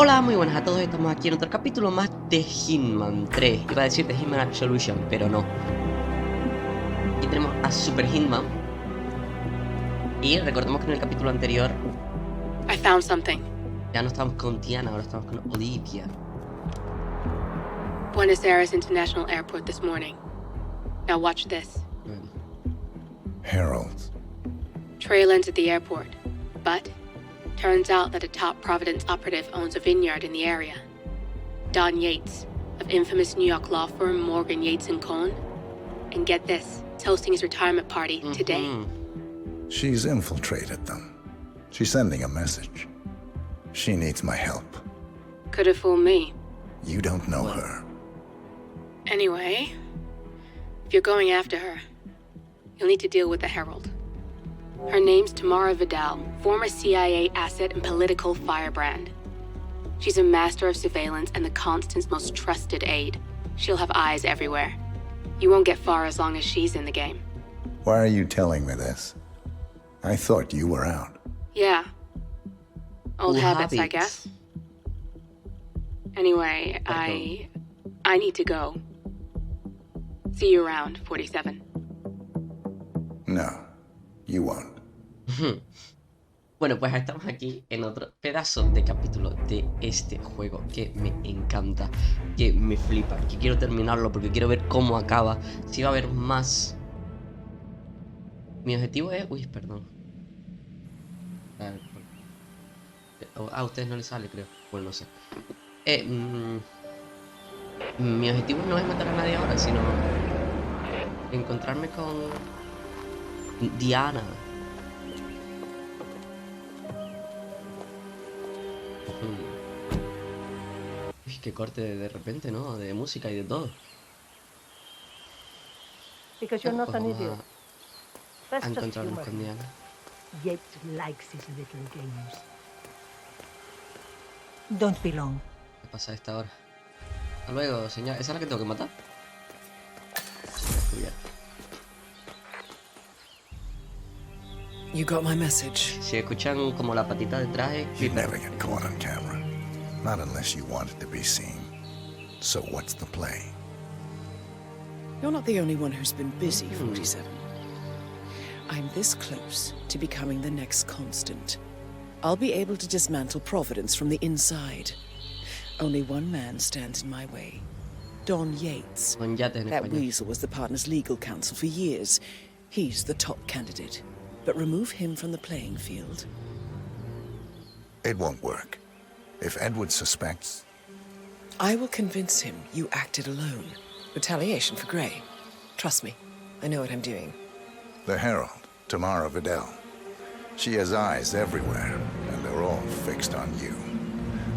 Hola, muy buenas a todos, estamos aquí en otro capítulo más de Hitman 3. Iba a decir de Hitman Absolution, pero no. Aquí tenemos a Super Hitman. Y recordemos que en el capítulo anterior I found something. ya no estamos con Diana, ahora estamos con Olivia. Buenos Aires International Airport this morning. Now watch this. Heralds. Trail ends at the airport, but turns out that a top Providence operative owns a vineyard in the area. Don Yates, of infamous New York law firm Morgan Yates & Cohn. And get this, it's hosting his retirement party today. She's infiltrated them. She's sending a message. She needs my help. Could have fooled me. You don't know her. Anyway, if you're going after her, you'll need to deal with the Herald. Her name's Tamara Vidal, former CIA asset and political firebrand. She's a master of surveillance and the Constant's most trusted aide. She'll have eyes everywhere. You won't get far as long as she's in the game. Why are you telling me this? I thought you were out. Yeah. Old Old habits, I habits. guess. Anyway, I need to go. See you around, 47. No, you won't. Bueno, pues estamos aquí en otro pedazo de capítulo de este juego que me encanta, que me flipa, que quiero terminarlo porque quiero ver cómo acaba, si va a haber más. Mi objetivo es... Uy, perdón. A ustedes no les sale, creo. Bueno, no sé. Mi objetivo no es matar a nadie ahora, sino encontrarme con Diana. Uy, qué corte de repente, ¿no? De música y de todo. Because you're not Pues an vamos idiot. a That's just encontrarnos humor. con Diana. Yates likes his little games. Don't be long. ¿Qué pasa a esta hora? Hasta luego, señora. ¿Esa es la que tengo que matar? Sí, You got my message. si escuchan como la patita detrás es You'd never get caught on camera. Not unless you want it to be seen. So what's the play? You're not the only one who's been busy, 47. I'm this close to becoming the next Constant. I'll be able to dismantle Providence from the inside. Only one man stands in my way. Don Yates. con yates en That español. weasel was the partner's legal counsel for years. He's the top candidate. But remove him from the playing field. It won't work. If Edward suspects, I will convince him you acted alone. Retaliation for Grey. Trust me, I know what I'm doing. the Herald, Tamara Vidal. She has eyes everywhere, and they're all fixed on you.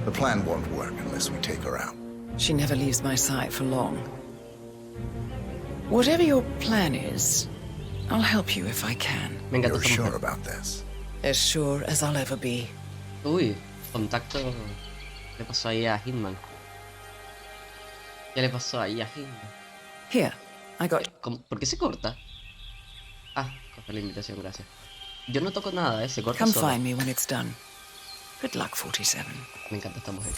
The plan won't work unless we take her out. She never leaves my side for long. Whatever your plan is, I'll help you if I can. Me encanta You're esta sure mujer. about this? As sure as I'll ever be. Uy, contacto. ¿Qué le pasó ahí a Hitman? ¿Qué le pasó ahí a Hitman? Here, I got... ¿Por qué se corta? Ah, coge la invitación, gracias. Yo no toco nada, se corta Come solo. find me when it's done. Good luck, 47. Me encanta esta mujer.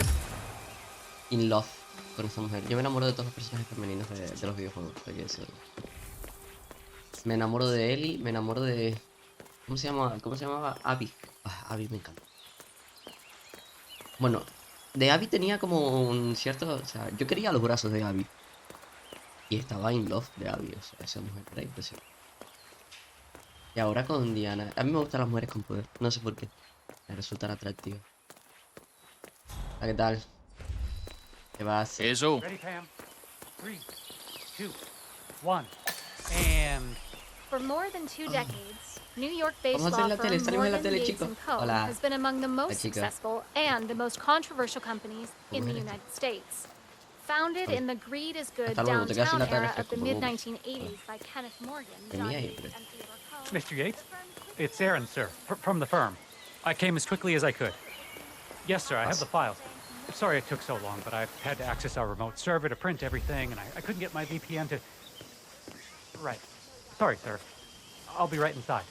In love con esta mujer. Yo me enamoro de todos los personajes femeninos de los videojuegos, hay que decirlo. Me enamoro de Ellie, me enamoro de... ¿Cómo se llamaba? Abby. Ah, Abby me encanta. Bueno, de Abby tenía como un cierto... O sea, yo quería los brazos de Abby. Y estaba in love de Abby, o sea, esa mujer era impresionante. Y ahora con Diana. A mí me gustan las mujeres con poder, no sé por qué. Me resultan atractivas. ¿Qué tal? ¿Qué vas? Eso. Ready, Pam? 3, 2, 1, and... For more than 2 decades, New York-based Vamos a hacer law la tele, firm salimos en la Morgan tele, Yates chicos. & Co. Hola. has been among the most chica. successful and the most controversial companies in the Mujeres. United States. Founded in the greed is good Hasta luego, te quedas sin downtown la era tarjeta, of the por favor. mid-1980s by Kenneth Morgan, John Tenía ahí, Yates, pero- and Theodore Coe. Mr. Yates? It's Aaron, sir, from the firm. I came as quickly as I could. Yes, sir, I have the files. Sorry it took so long, but I've had to access our remote server to print everything, and I couldn't get my VPN to... Right. Sorry, sir. I'll be right inside.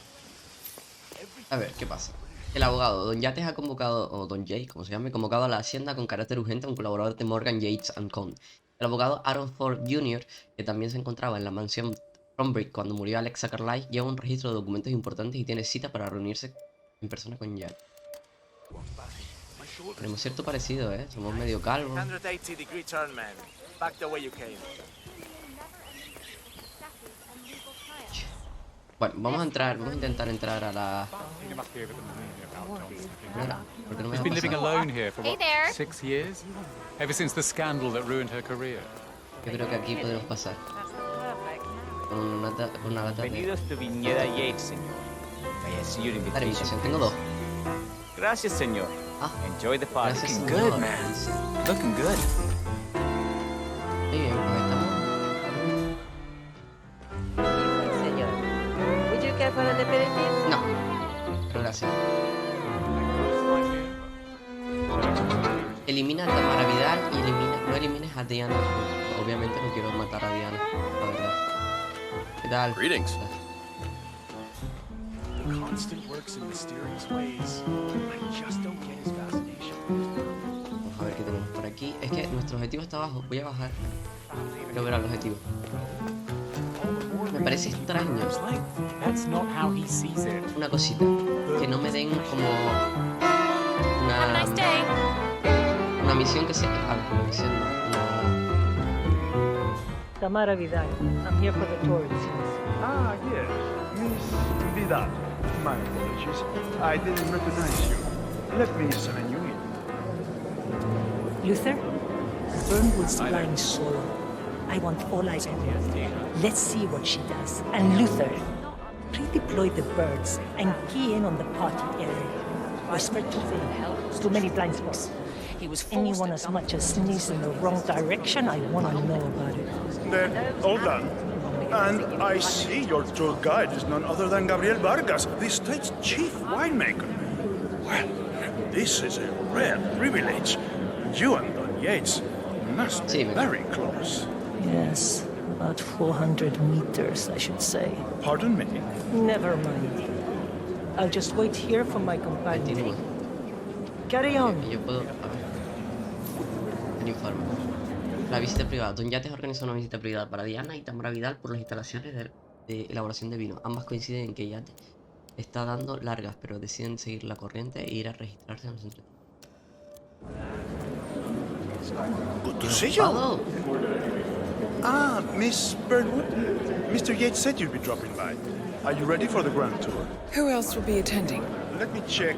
A ver, ¿qué pasa? El abogado, Don Yates ha convocado, o Don Yates, como se llame, convocado a la hacienda con carácter urgente a un colaborador de Morgan, Yates and Co. El abogado Aaron Ford Jr., que también se encontraba en la mansión Thornbridge cuando murió Alexa Carlyle, lleva un registro de documentos importantes y tiene cita para reunirse en persona con Jack. Tenemos cierto parecido, ¿eh? Somos medio calvos. 180-degree turn, man. Back the way you came. Bueno, vamos a entrar, vamos a intentar entrar a la... Mira, ¿por qué no me She's va a been living pasar? alone here for Hey what, there. 6 years? Ever since the scandal that ruined her career. Yo creo que aquí podemos pasar. Con una lata de... Bienvenidos a Viñeda Yates, señor. I see your Dar invitation. invitación, tengo dos. Gracias, señor. Ah, Enjoy the party. gracias. Looking good, man. Looking good. Muy bien, pues estamos... Señor, would you care for an aperitif? No, pero gracias. Elimina a Tamara Vidal y no elimines a Diana. Obviamente no quiero matar a Diana, la verdad. ¿Qué tal? Greetings. Constant works in mysterious ways. I just don't get his fascination. Vamos a ver qué tenemos por aquí. Es que nuestro objetivo está abajo. Voy a bajar. Quiero ver al objetivo. Me parece extraño That's not how he sees it. una cosita. Que no me den como Have a nice day. una misión que sea... una misión no. Tamara Vidal. I'm here for the tourists. Ah, yes. Miss Vida. My apologies. I didn't recognize you. Let me sign you in. Luther? Burnwood's lying solo. I want all I can. Let's see what she does. And Luther, redeploy the birds and key in on the party area. Whisper to Vin. Too many blind spots. Anyone as much as sneeze in the wrong direction, I want to know about it. Then, all done. And I see your tour guide is none other than Gabriel Vargas, the state's chief winemaker. Well, this is a rare privilege. You and Don Yates must be very close. Yes, about 400 meters, I should say. Pardon me? Never mind. I'll just wait here for my companion. Carry on. Yo puedo... A ver. El informe. La visita privada. Don Yates organizó una visita privada para Diana y Tamara Vidal por las instalaciones de elaboración de vino. Ambas coinciden en que Yates está dando largas, pero deciden seguir la corriente e ir a registrarse en el centro. Good to see you. Ah, Miss Burnwood. Mr. Yates said you'd be dropping by. Are you ready for the grand tour? Who else will be attending? Let me check.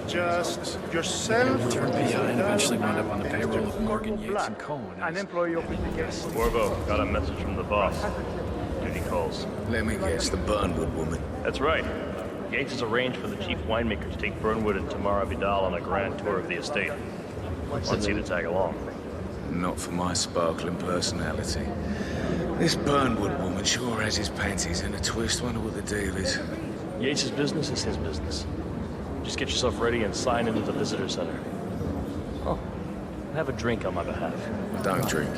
Just yourself. and eventually wound up on the payroll of Morgan, Yates and Co. An employee of Mr. Yates. Corvo, got a message from the boss. Duty calls. Let me guess, the Burnwood woman. That's right. Yates has arranged for the chief winemaker to take Burnwood and Tamara Vidal on a grand tour of the estate. Wants you to tag along. Not for my sparkling personality. This Burnwood woman sure has his panties in a twist. Wonder what the deal is. Yates' business is his business. Just get yourself ready and sign into the visitor center. Oh, have a drink on my behalf. Don't drink.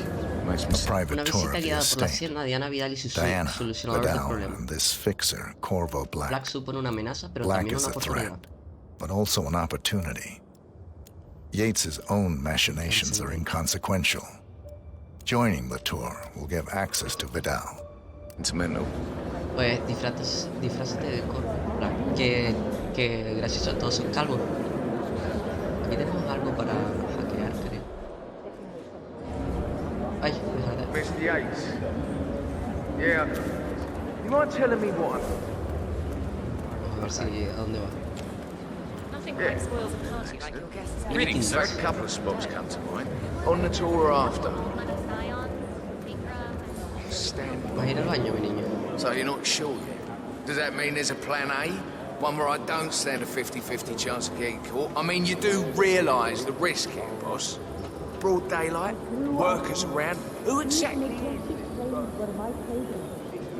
Makes me A private Una tour visita of the guiada por la estate. hacienda, Diana Vidal y su Diana, solucionador del Vidal, problema. and this fixer, Corvo Black. Black supone una amenaza, pero Black también is una a oportunidad. threat, but also an opportunity. Yates's own machinations are inconsequential. Joining the tour will give access to Vidal. It's mental. Pues disfrázate de Corvo Black. Que gracias a todos son calvos. Aquí tenemos algo para hackear, creo. Ay, déjate. Mr. Yates. Yeah. You mind telling me what? Vamos a ver si a dónde va. Nothing quite spoils a party like your guests. Greetings, sir. A couple of spots come to mind. On the tour after. Stand Vas a ir al baño, mi niño. So you're not sure yet? Does that mean there's a plan A? One where I don't stand a 50-50 chance of getting caught? I mean, you do realise the risk here, boss. Broad daylight, workers around, who exactly?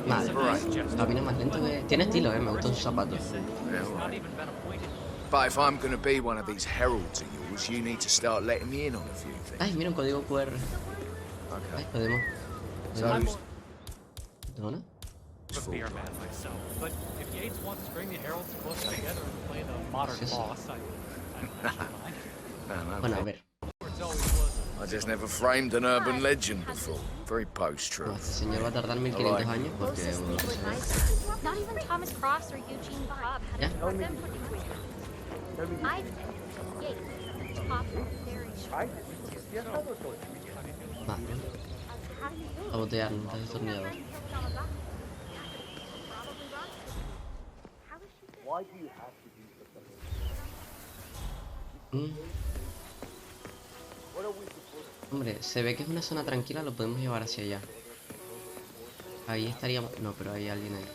Madre, camina más lento que... Tiene estilo, me gustan sus zapatos. Yeah, right. But if I'm going to be one of these heralds of yours, you need to start letting me in on a few things. Ay, mira un código QR. Ay, podemos... So, ¿No? a beer man myself, but if Yates wants to bring the heralds closer together and play the modern boss, I don't actually mind. Bueno, a ver. I just never framed an urban legend before. Very No, post-truth. este señor va a tardar 1500 años porque... Not even Thomas Cross or Eugene Bob had Yeah. a for them pretty quick. I think Yates, top very short. Vale. A botear, no está destornillado. Hombre, se ve que es una zona tranquila, lo podemos llevar hacia allá. Ahí estaríamos... No, pero hay alguien ahí.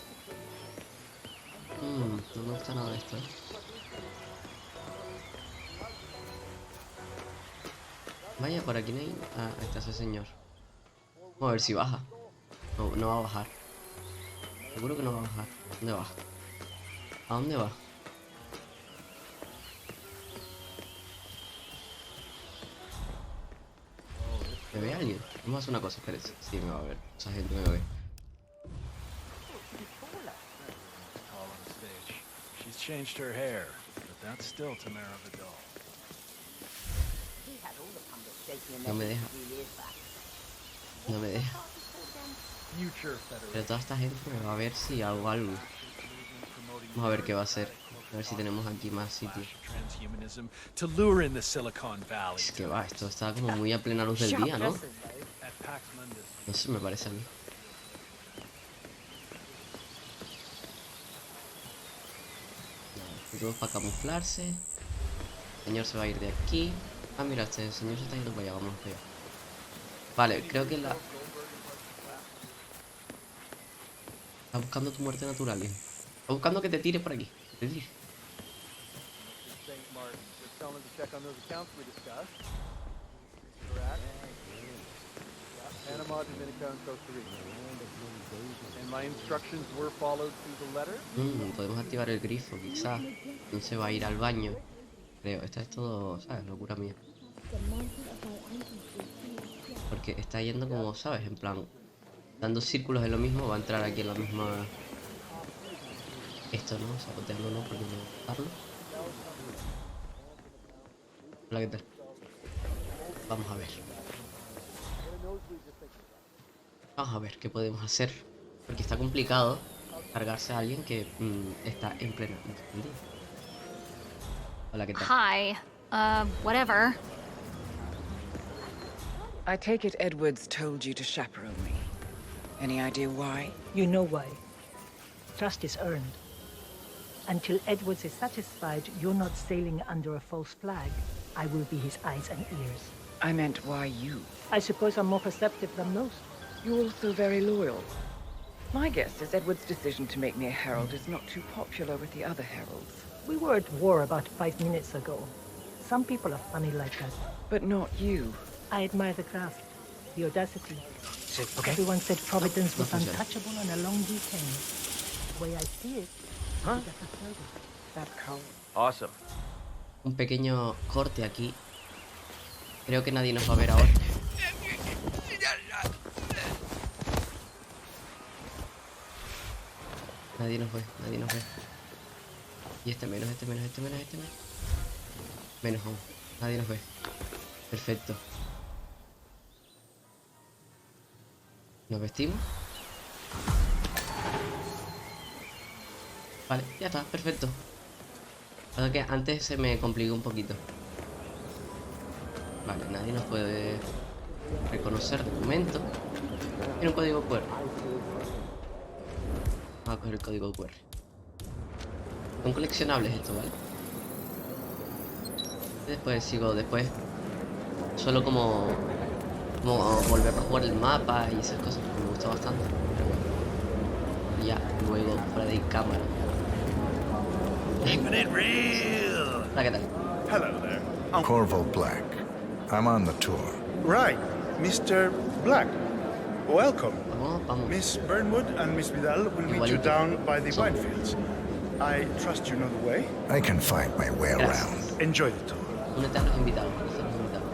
No me gusta nada de esto, ¿eh? Vaya, por aquí no hay... Ah, ahí está ese señor. Vamos a ver si baja. No, no va a bajar. Seguro que no va a bajar. ¿Dónde va? ¿A dónde va? ¿Me ve alguien? Vamos a hacer una cosa, espérense. Sí, me va a ver. Esa gente me ve. She's changed her hair, but that's still Tamara Vidal. No me deja. No me deja. Pero toda esta gente me va a ver si hago algo. Vamos a ver qué va a hacer. A ver si tenemos aquí más sitio. To lure in the Silicon Valley. Es que va, esto está como muy a plena luz del día, ¿no? No sé, me parece a mí. Todo para camuflarse. El señor se va a ir de aquí. Ah, mira, este señor se está yendo para allá, vamos para allá. Vale, creo que la... Está buscando tu muerte natural, ¿eh? Está buscando que te tire por aquí. Que te tire. Podemos activar el grifo, quizás. No se va a ir al baño. Creo, esta es todo, ¿sabes? Locura mía. Porque está yendo como, ¿sabes? En plan, dando círculos de lo mismo, va a entrar aquí en la misma... Esto, ¿no? Sabotearlo, ¿no? Porque no darlo. Hola, ¿qué tal? Vamos a ver. Vamos a ver qué podemos hacer. Porque está complicado cargarse a alguien que está en plena... Hola, ¿qué tal? Hi. Whatever. I take it Edwards told you to chaperone me. Any idea why? You know why. Trust is earned. Until Edwards is satisfied you're not sailing under a false flag, I will be his eyes and ears. I meant why you. I suppose I'm more perceptive than most. You're also very loyal. My guess is Edward's decision to make me a herald is not too popular with the other heralds. We were at war about 5 minutes ago. Some people are funny like that. But not you. I admire the craft, the audacity. Okay. Everyone said Providence was untouchable on a long weekend. The way I see it, Huh? that cow. Awesome. Un pequeño corte aquí. Creo que nadie nos va a ver ahora. Nadie nos ve, nadie nos ve. Y este menos, este menos, este menos, este menos. Menos aún. Nadie nos ve. Perfecto. Nos vestimos. Vale, ya está, perfecto. Pasa que antes se me complicó un poquito. Vale, nadie nos puede reconocer de momento. Tiene un código QR. Vamos a coger el código QR. Son coleccionables esto, ¿vale? Después sigo, después solo como volver a jugar el mapa y esas cosas que me gusta bastante. Pero bueno. Y ya, luego fuera de cámara. Keeping it real. Hola, ¿qué tal? Hello there. Corval Black. I'm on the tour. Right, Mr. Black. Welcome. Vamos. Miss Burnwood and Miss Vidal will meet you Igualito. down by the wine fields. I trust you know the way. I can find my way Gracias. around. Enjoy the tour. Únete a los invitados, únete a los invitados.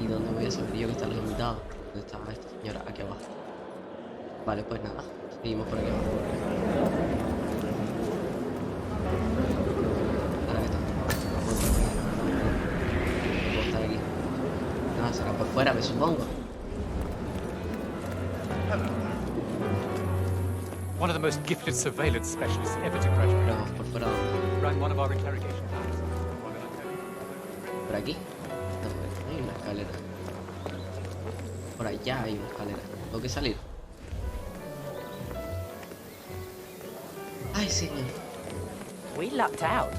¿Y dónde voy a saber yo que están los invitados? ¿Dónde está esta señora? Aquí abajo. Vale, pues nada. Seguimos por aquí abajo. Ahora que está. Puedo estar aquí. Nada, será por fuera, me supongo. One of the most gifted surveillance specialists ever to graduate. Pero por fuera. Ran one of our interrogation labs. ¿Por aquí? No, hay una escalera. Por allá hay una escalera. Tengo que salir. Ay, sí. We lucked out.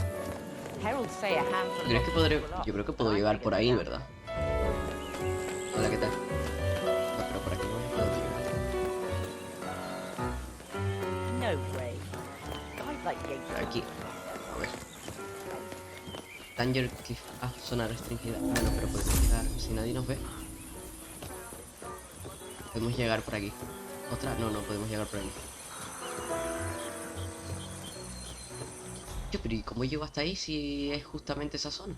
Heralds say a handful ¿Crees que podré? Yo creo que puedo llegar por ahí, ¿verdad? Hola, ¿qué tal? No, pero por aquí no puedo llegar. No way. Guys like Yates. Por aquí. A ver. Danger Cliff. Ah, zona restringida. Bueno, pero podemos llegar si nadie nos ve. Podemos llegar por aquí. ¿Otra? No, no podemos llegar por aquí. Pero ¿y cómo llego hasta ahí si es justamente esa zona?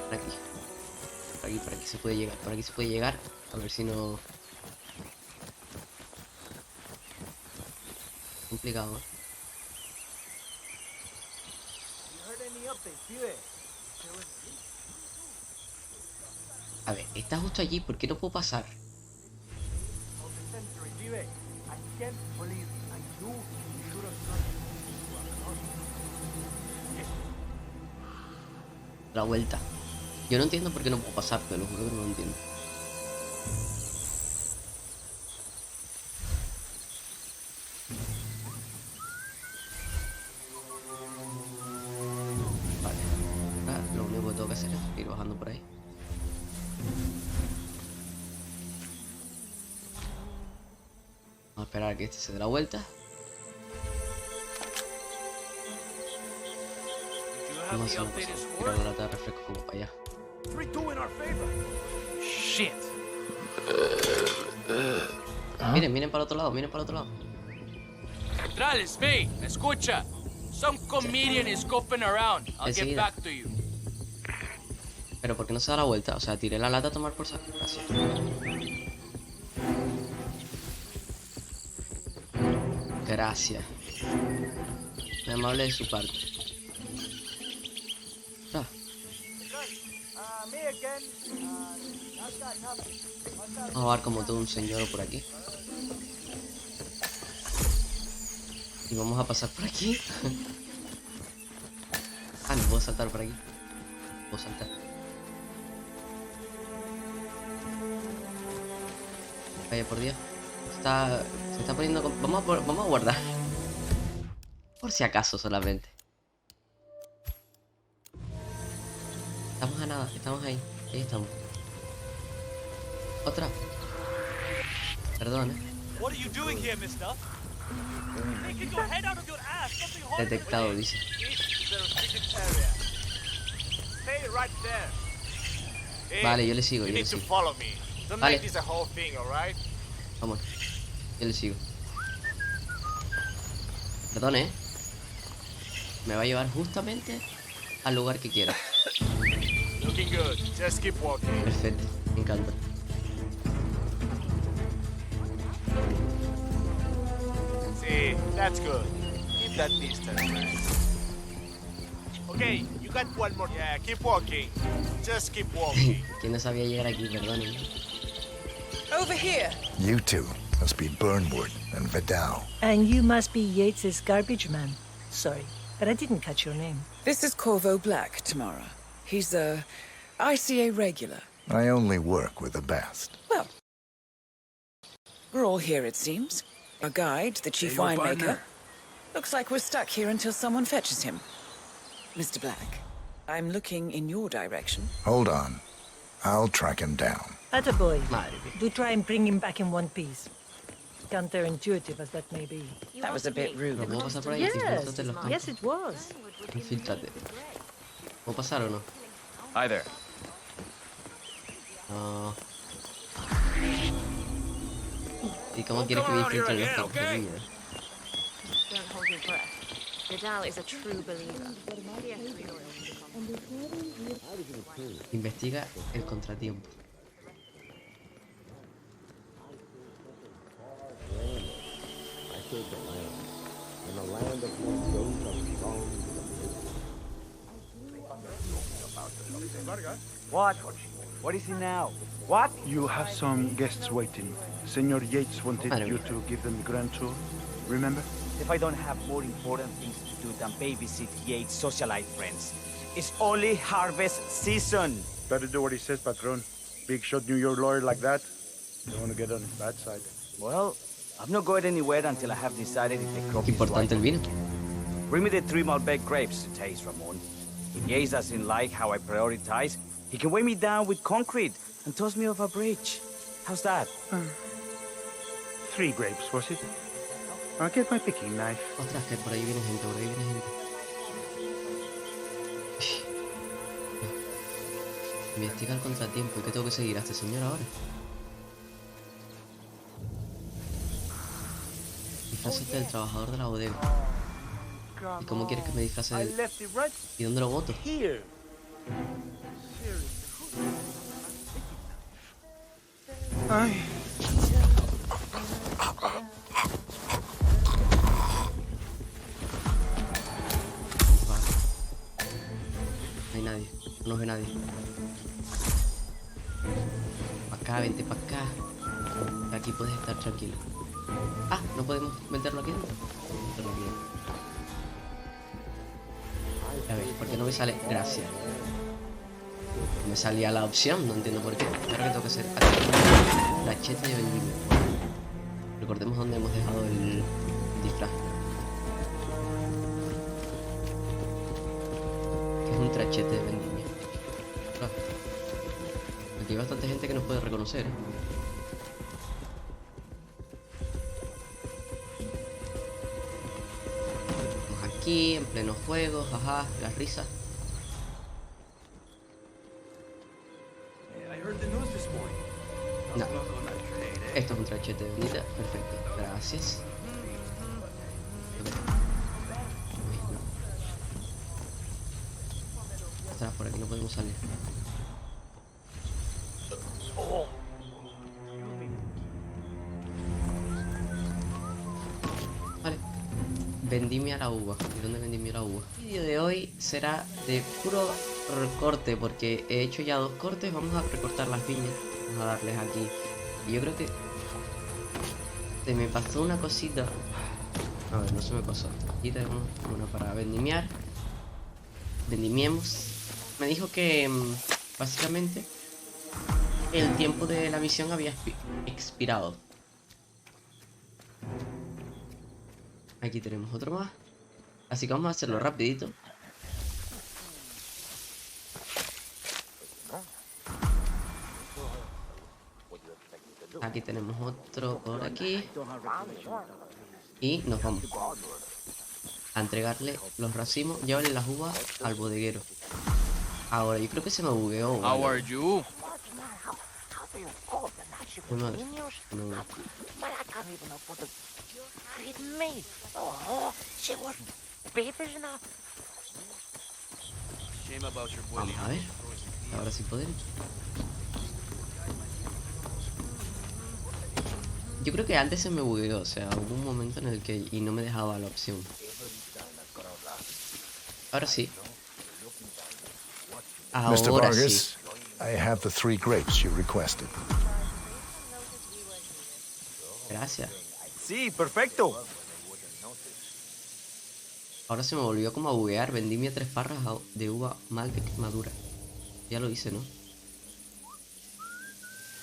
Por aquí. Por aquí se puede llegar. Por aquí se puede llegar. A ver si no... Complicado, ¿eh? A ver, está justo allí. ¿Por qué no puedo pasar? La vuelta. Yo no entiendo por qué no puedo pasar, te lo juro que no lo entiendo. Vale. Ahora lo único que tengo que hacer es ir bajando por ahí. Vamos a esperar a que este se dé la vuelta. Vamos a hacer una cosa. Tirar la lata de refresco como para allá. Shit. Miren, miren para el otro lado, miren para el otro lado. Central, it's me. Escucha. Some comedian is scoping around. I'll get Enseguida. back to you. Pero ¿por qué no se da la vuelta? O sea, tiré la lata a tomar por saco. Gracias. Gracias. Muy amable de su parte. Ah. Vamos a jugar como todo un señor por aquí. Y vamos a pasar por aquí. Ah, no puedo saltar por aquí. Puedo saltar. Vaya por Dios. Se está poniendo... Vamos a guardar. Por si acaso solamente. Estamos a nada, estamos ahí. Ahí estamos. Otra. Perdón, What are you doing here, mister? Taking your head out of your ass. Something horrible. Detectado, dice. This is a restricted area. Stay right there. Hey, Vale, yo le sigo, you yo le need to sigo. follow me. Don't Vale. make this a whole thing, all right? Vamos. Yo le sigo. Perdón, Me va a llevar justamente al lugar que quiero. Looking good. Just keep walking. Perfecto, me encanta. See, that's good. Keep that distance, man. Okay, you got one more. Yeah, keep walking. Just keep walking. ¿Quién no sabía llegar aquí? Perdón. Over here. You two must be Burnwood and Vidal. And you must be Yates's garbage man. Sorry, but I didn't catch your name. This is Corvo Black, Tamara. He's a ICA regular. I only work with the best. Well, we're all here, it seems. Our guide, the chief Hey, your winemaker. partner. Looks like we're stuck here until someone fetches him. Mr. Black, I'm looking in your direction. Hold on. I'll track him down. Attaboy. Madre mía. Do try and bring him back in one piece. Counterintuitive as that may be. That was a bit rude. ¿No puedo pasar por ahí? Yes, Infiltrate los yes it was. Infiltrate. ¿Puedo pasar o no? Hi there. No. ¿Y cómo quieres que me infiltre en los campos de vida? Don't hold your breath. Vidal is a true believer. Investiga el contratiempo. What? What is it now? What? You have some guests waiting. Senor Yates wanted Madre you mía. to give them the grand tour. Remember? If I don't have more important things to do than babysit Yates' socialite friends. It's only harvest season. Better do what he says, patron. Big shot New York lawyer like that. Don't want to get on his bad side. Well, I'm not going anywhere until I have decided if the crop is Importante el right. vino. Bring me the 3 Malbec grapes to taste, Ramon. If Yates doesn't like how I prioritize, he can weigh me down with concrete and toss me off a bridge. How's that? 3 grapes, was it? I'll get my picking knife. Ostras, que por ahí viene gente, por ahí viene gente. Investiga el contratiempo. ¿Y qué tengo que seguir a este señor ahora? Disfrázate del trabajador de la bodega. ¿Y cómo quieres que me disfrace de él? ¿Y dónde lo boto? Ay. No hay nadie, no ve nadie. Pa' acá, vente pa' acá. Aquí puedes estar tranquilo. Ah, ¿no podemos meterlo aquí dentro? Meterlo aquí dentro. A ver, ¿por qué no me sale? Gracias. Me salía la opción, no entiendo por qué. Ahora que tengo que hacer trachete de vendimia. Recordemos dónde hemos dejado el disfraz. Que es un trachete de vendimia. Claro. Aquí hay bastante gente que nos puede reconocer, ¿eh? Estamos aquí, en pleno juego, jaja, las risas. No. Esto es un trachete de vendita. Perfecto. Gracias. Ostras, por aquí no podemos salir. Vale. Vendimia la uva. ¿Y dónde vendimia la uva? El vídeo de hoy será de puro recorte porque he hecho ya 2 cortes. Vamos a recortar las viñas. Vamos a darles aquí. Y yo creo que se me pasó una cosita. A ver, no se me pasó. Aquí tenemos una para vendimiar. Vendimiemos. Me dijo que básicamente el tiempo de la misión había expirado. Aquí tenemos otro más. Así que vamos a hacerlo rapidito. Aquí tenemos otro por aquí. Y nos vamos a entregarle los racimos. Llévale las uvas al bodeguero. Ahora, yo creo que se me bugueó. How are you? Mi madre. No. Shame about your boy. Vamos a ver. Ahora sí podemos. Yo creo que antes se me bugueó, o sea, hubo un momento en el que y no me dejaba la opción. Ahora sí. Mr. Ahora Vargas, sí. I have the 3 grapes you requested. Gracias. Sí, perfecto. Ahora se me volvió como a buguear. Vendimia 3 parras de uva Malbec madura. Ya lo hice, ¿no?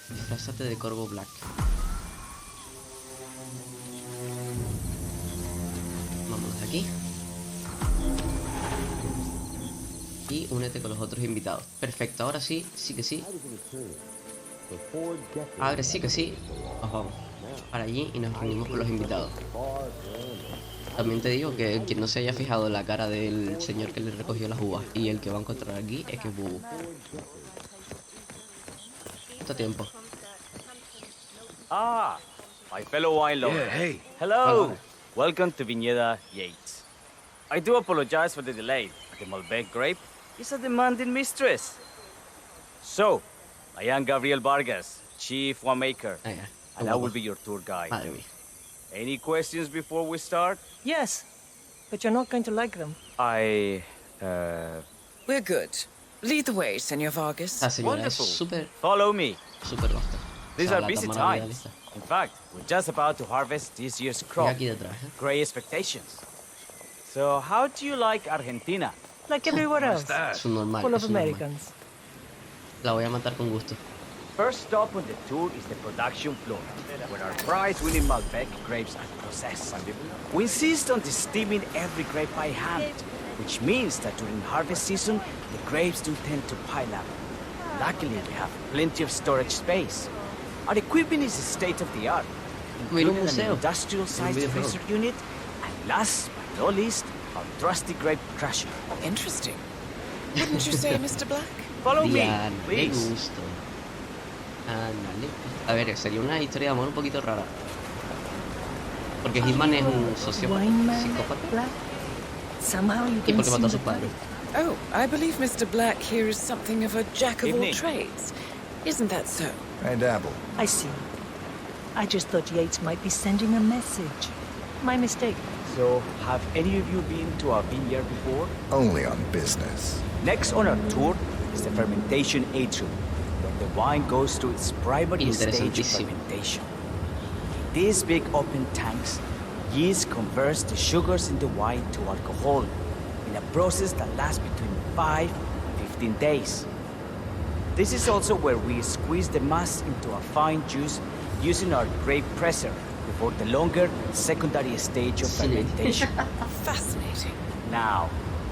Disfrázate de corvo black. Vámonos de aquí. Y únete con los otros invitados. Perfecto, ahora sí, sí que sí. Ahora sí que sí. Nos vamos para allí y nos reunimos con los invitados. También te digo que quien no se haya fijado en la cara del señor que le recogió las uvas y el que va a encontrar aquí es que es bubu. ¿Cuánto tiempo? Ah, my fellow wine lover. Yeah, hey. Hello. Welcome to Viñeda Yates. I do apologize for the delay. The Malbec grape is a demanding mistress. So, I am Gabriel Vargas, chief winemaker, and I will be your tour guide. Madre mía. Any questions before we start? Yes, but you're not going to like them. We're good. Lead the way, Senor Vargas. La señora es Wonderful. súper, Follow me. súper vasta. These sea, are la busy tamaño times. idealista. In fact, we're just about to harvest this year's crop. Aquí detrás, ¿eh? Great expectations. So, how do you like Argentina? Like everywhere else. Es un normal. Full of es un normal. Americans. La voy a matar con gusto. First stop on the tour is the production floor, where our prize-winning Malbec grapes are processed. We insist on steaming every grape by hand, which means that during harvest season, the grapes do tend to pile up. Luckily, we have plenty of storage space. Our equipment is state-of-the-art, including an industrial-sized freezer unit, and last but not least, our trusty grape crusher. Interesting. Wouldn't you say, Mr. Black? Follow me, Diana, qué please. gusto. Ándale. A ver, sería una historia de amor un poquito rara. Porque Hitman es un sociópata, psicópata. Black? Somehow you Y don't porque mató a seem su to padre. Oh, I believe Mr. Black here is something of a jack of all Evening. trades. Isn't that so? I dabble. I see. I just thought Yates might be sending a message. My mistake. So, have any of you been to a vineyard before? Only on business. Next on our tour is the fermentation atrium, where the wine goes through its primary stage of Interesantísimo. fermentation. In these big open tanks, yeast converts the sugars in the wine to alcohol in a process that lasts between 5 and 15 days. This is also where we squeeze the mass into a fine juice using our grape presser before the longer secondary stage of fermentation. Fascinating. Now,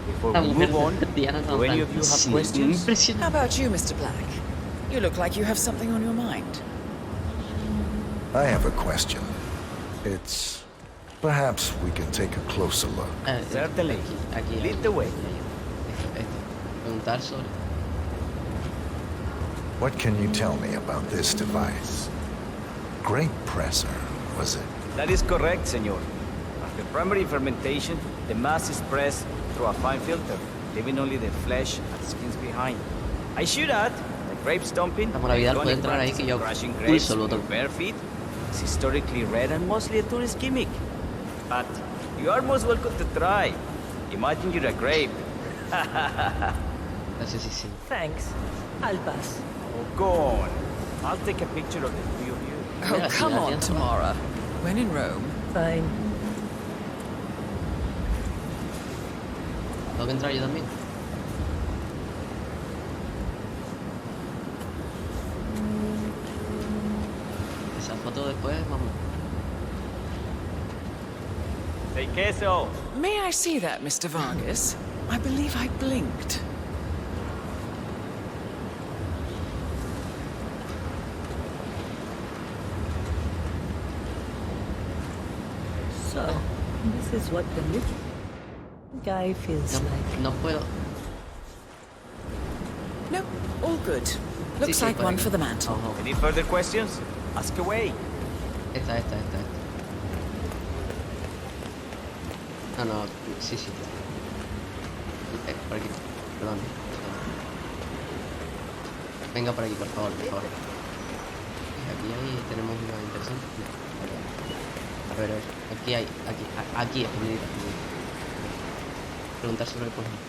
before La we mujer move on, de Diana do any of you have questions? How Impresionante. about you, Mr. Black? You look like you have something on your mind. I have a question. It's... Perhaps we can take a closer look. Certainly. Aquí Lead the way. Esto. Preguntar sobre. What can you tell me about this device? Grape presser, was it? That is correct, senor. After primary fermentation, the mass is pressed through a fine filter, leaving only the flesh and skins behind. I should add, the grape stomping, Amor, Vidal, puede iconic entrar ahí practice que yo of crushing grapes pulso lo with your otro. bare feet, is historically rare and mostly a tourist gimmick. But you are most welcome to try. Imagine you're a grape. Gracias. Thanks. I'll pass. Oh, go on. I'll take a picture of the three of you. Oh, Mira, come sí, on, ya está. Tamara. When in Rome. Fine. Tengo que entrar yo también. Esa foto después, vamos. Say queso. May I see that, Mr. Vargas? I believe I blinked. So, this is what the little guy feels like. No puedo. No, all good. Looks like por one aquí. for the mantle. Ojo. Any further questions? Ask away. Esta. No, sí. Por aquí, perdón. Venga por aquí, por favor. Aquí tenemos una interesante. A ver, aquí es bonita. Preguntar sobre el cosmos.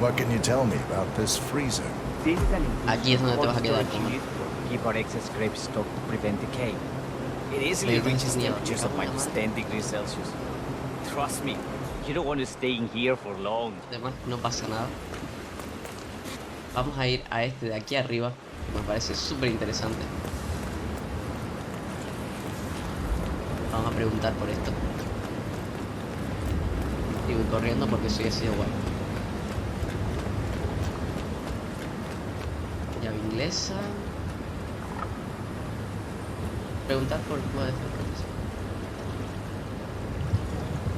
What can you tell me about this freezer? This is an Aquí es donde te vas a quedar, storage unit to keep our excess grape stock to prevent decay. It easily Oye, reaches tengo temperatures of miedo. minus 10 degrees Celsius. Trust me, you don't want to stay in here for long. Además, no pasa nada. Vamos a ir a este de aquí arriba. Me parece súper interesante. Vamos a preguntar por esto. Y voy corriendo porque soy así de guay. Llave inglesa. Preguntar por cuál es el proceso.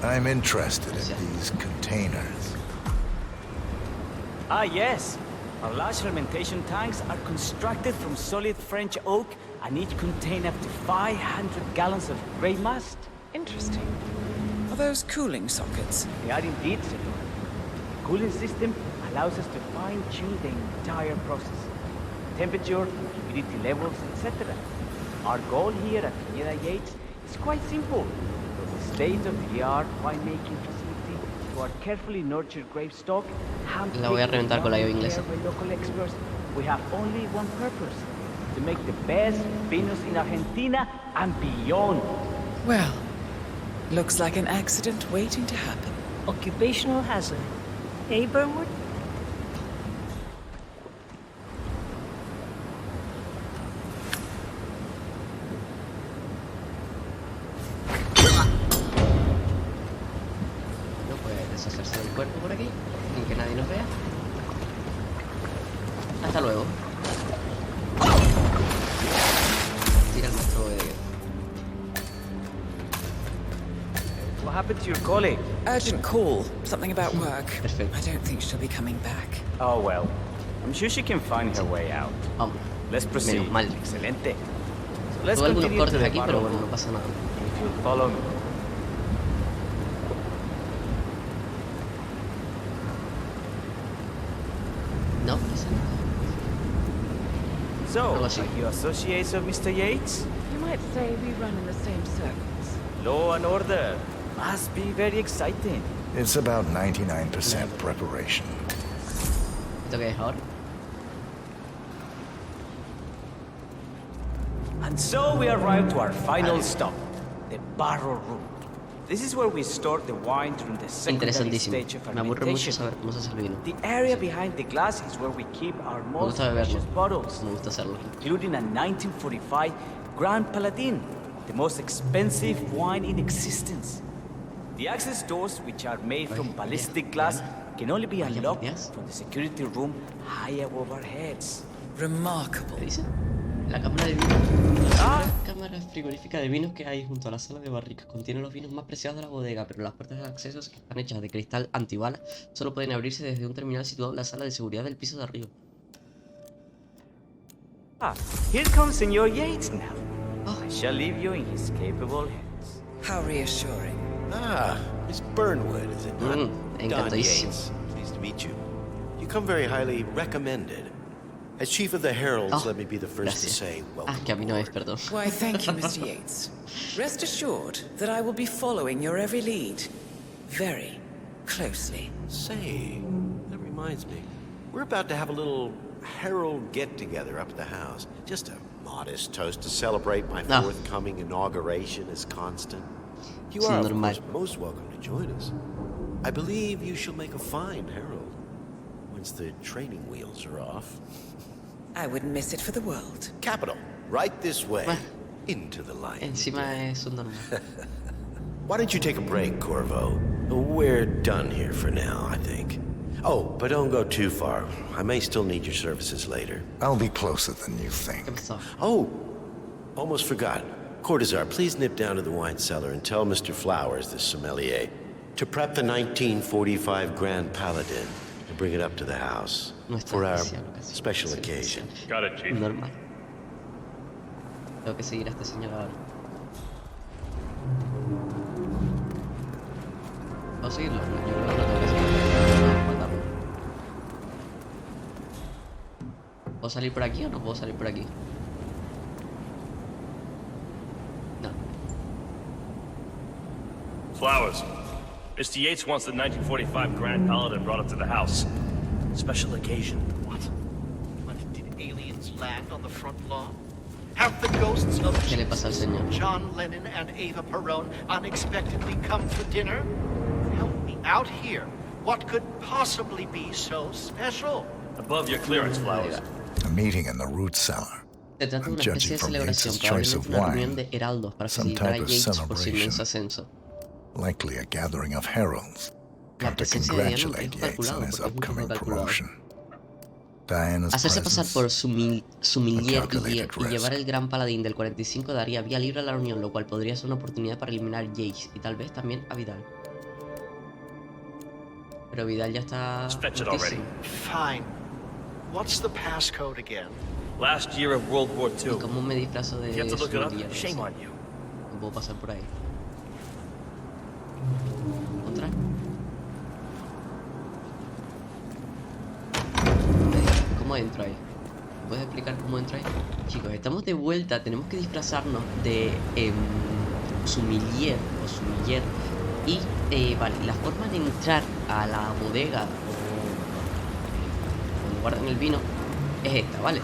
I'm interested in these containers. Ah, yes. Our large fermentation tanks are constructed from solid French oak and each contain up to 500 gallons of grape must. Interesting. Are those cooling sockets? They are indeed, senor. The cooling system allows us to fine-tune the entire process. Temperature, humidity levels, etc. Our goal here at Pineda Yates is quite simple. From the state-of-the-art winemaking facility to our carefully nurtured grape stock, La voy a reventar con la llave inglesa. by local experts, we have only one purpose: to make the best vinos in Argentina and beyond. Well, looks like an accident waiting to happen. Occupational hazard. Eh, Burnwood? No puede deshacerse del cuerpo por aquí, sin que nadie nos vea. Hasta luego. Tira nuestro bodega. What happened to your colleague? Urgent call. Something about work. Perfecto. I don't think she'll be coming back. Oh well, I'm sure she can find her way out. Vamos. Let's proceed. Menos mal. Excelente. So let's Tuve algunos continue to cortes the aquí, pero barrel bueno, no room. pasa nada. If you'll follow me. No pasa nada. So, Algo así. are you associates of Mr. Yates? You might say we run in the same circles. Law and order. Must be very exciting. It's about 99% preparation. ¿Esto qué es ahora? And so we arrive to our final stop, the barrel room. This is where we store the wine during the secondary Interesantísimo. stage of Me aburre mucho fermentation. saber cómo se hace el vino. The area behind the glass is where we keep our Me most gusta beberlo. precious bottles, Me gusta hacerlo. including a 1945 Grand Paladin, the most expensive wine in existence. The access doors, which are made from ballistic glass, can only be unlocked from the security room high above our heads. Remarkable. ¿Qué dice? La cámara de vinos. La cámara frigorífica de vinos que hay junto a la sala de barricas contiene los vinos más preciados de la bodega, pero las puertas de acceso, que están hechas de cristal antibala, solo pueden abrirse desde un terminal situado en la sala de seguridad del piso de arriba. Ah, here comes Senor Yates now. I shall leave you in his capable hands. How reassuring. Ah, Miss Burnwood, is it not? Don encantadísimo. Yates, pleased to meet you. You come very highly recommended. As chief of the heralds, let me be the first to say welcome. Ah, que a mí no es, perdón. Why, thank you, Mr. Yates. Rest assured that I will be following your every lead very closely. Say, that reminds me. We're about to have a little herald get-together up at the house. Just a modest toast to celebrate my forthcoming inauguration as constant. You are, of course, most welcome to join us. I believe you shall make a fine herald once the training wheels are off. I wouldn't miss it for the world. Capital. Right this way. Into the light. Encima es un normal. Why don't you take a break, Corvo? We're done here for now, I think. Oh, but don't go too far. I may still need your services later. I'll be closer than you think. Oh, almost forgot. Cortazar, please nip down to the wine cellar and tell Mr. Flowers, the sommelier, to prep the 1945 Grand Paladin and bring it up to the house for our special occasion. Got it, Chief. Normal. Tengo que seguir a este señor ahora. ¿Puedo seguirlo? No, yo creo que no tengo que seguirlo. Matarlo. ¿Puedo salir por aquí o no puedo salir por aquí? No. Flowers. Mr. Yates wants the 1945 Grand Paladin brought up to the house. Special occasion. What? Did aliens land on the front lawn? Have the ghosts of ¿Qué le pasa al señor? John Lennon and Ava Perón unexpectedly come for dinner? Help me out here. What could possibly be so special? Above your clearance, Flowers. A meeting in the root cellar. Se trata de una especie de Judging from celebración, Yates's choice probablemente of una reunión wine, de heraldos para some felicitar a type of Yates por su celebration. inmenso ascenso. Likely a gathering of heralds. La Come to presencia de Diana congratulate es Yates calculado on his porque es un upcoming poco calculado. promotion. Diana's Hacerse pasar presence, por sumiller calculated y llevar el gran paladín del 45 daría vía libre a la reunión, lo cual podría ser una oportunidad para eliminar a Yates y tal vez también a Vidal. Pero Vidal ya está muertísimo. Fine. What's the passcode again? Last year of World War II. ¿Y cómo me disfrazo de You have to look it up? sumiller? Shame on you. No puedo pasar por ahí. ¿Otra? ¿Cómo entro ahí? puedes explicar cómo entra ahí? Chicos, estamos de vuelta. Tenemos que disfrazarnos de sumiller o sumiller. Y, vale, la forma de entrar a la bodega o donde guardan el vino es esta, ¿vale?